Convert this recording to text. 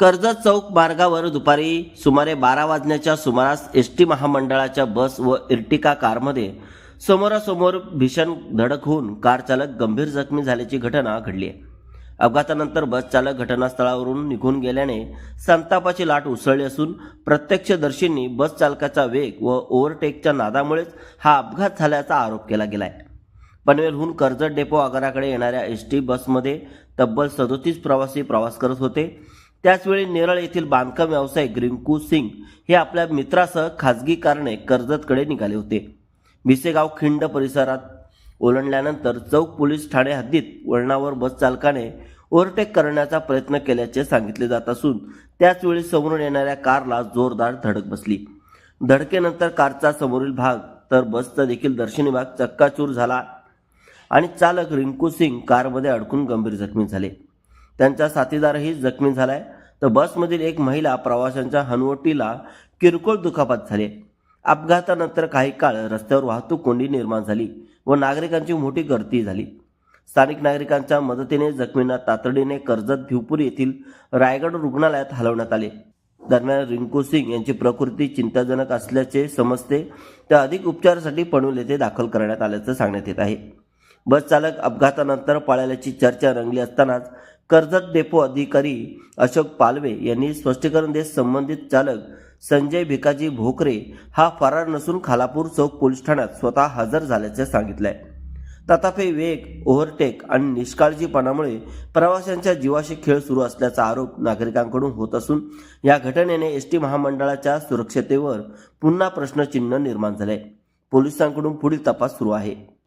कर्जत चौक मार्गावर दुपारी सुमारे 12 वाजण्याच्या सुमारास एसटी महामंडळाच्या बस व इर्टिका कारमध्ये समोरासमोर भीषण धडक होऊन कार चालक गंभीर जखमी झाल्याची घटना घडली आहे. अपघातानंतर बस चालक घटनास्थळावरून निघून गेल्याने संतापाची लाट उसळली असून प्रत्यक्षदर्शींनी बस चालकाचा वेग व ओव्हरटेकच्या नादामुळेच हा अपघात झाल्याचा आरोप केला गेलाय. पनवेलहून कर्जत डेपो आगाराकडे येणाऱ्या एसटी बसमध्ये तब्बल 37 प्रवासी प्रवास करत होते. त्याचवेळी नेरळ येथील बांधकाम व्यावसायिक रिंकू सिंग हे आपल्या मित्रासह खाजगी कारने कर्जतकडे निघाले होते. भिसेगाव खिंड परिसरात ओलांडल्यानंतर चौक पोलीस ठाणे हद्दीत वळणावर बस चालकाने ओव्हरटेक करण्याचा प्रयत्न केल्याचे सांगितले जात असून त्याचवेळी समोरून येणाऱ्या कारला जोरदार धडक बसली. धडकेनंतर कारचा समोरील भाग तर बसचा देखील दर्शनी भाग चक्काचूर झाला आणि चालक रिंकू सिंग कारमध्ये अडकून गंभीर जखमी झाले. त्यांचा साथीदारही जखमी झालाय. तर बसमधील एक महिला प्रवाशांच्या हनुवटीला किरकोळ दुखापत झाली. अपघातानंतर काही काळ रस्त्यावर वाहतूक कोंडी निर्माण झाली व नागरिकांची मोठी गर्दी झाली. स्थानिक नागरिकांच्या मदतीने जखमींना तातडीने कर्जत भिवपुरी येथील रायगड रुग्णालयात हलवण्यात आले. दरम्यान रिंकू सिंग यांची प्रकृती चिंताजनक असल्याचे समजते. तर अधिक उपचारासाठी पनवेल येथे दाखल करण्यात आल्याचं सांगण्यात येत आहे. बस चालक अपघातानंतर पळाल्याची चर्चा रंगली असतानाच कर्जत डेपो अधिकारी अशोक पालवे यांनी स्पष्टीकरण देत संबंधित चालक संजय भिकाजी भोकरे हा फरार नसून खालापूर चौक पोलीस ठाण्यात स्वतः हजर झाल्याचे सांगितलंय. तथापि वेग, ओव्हरटेक आणि निष्काळजीपणामुळे प्रवाशांच्या जीवाशी खेळ सुरू असल्याचा आरोप नागरिकांकडून होत असून या घटनेने एसटी महामंडळाच्या सुरक्षतेवर पुन्हा प्रश्नचिन्ह निर्माण झाले. पोलिसांकडून पुढील तपास सुरू आहे.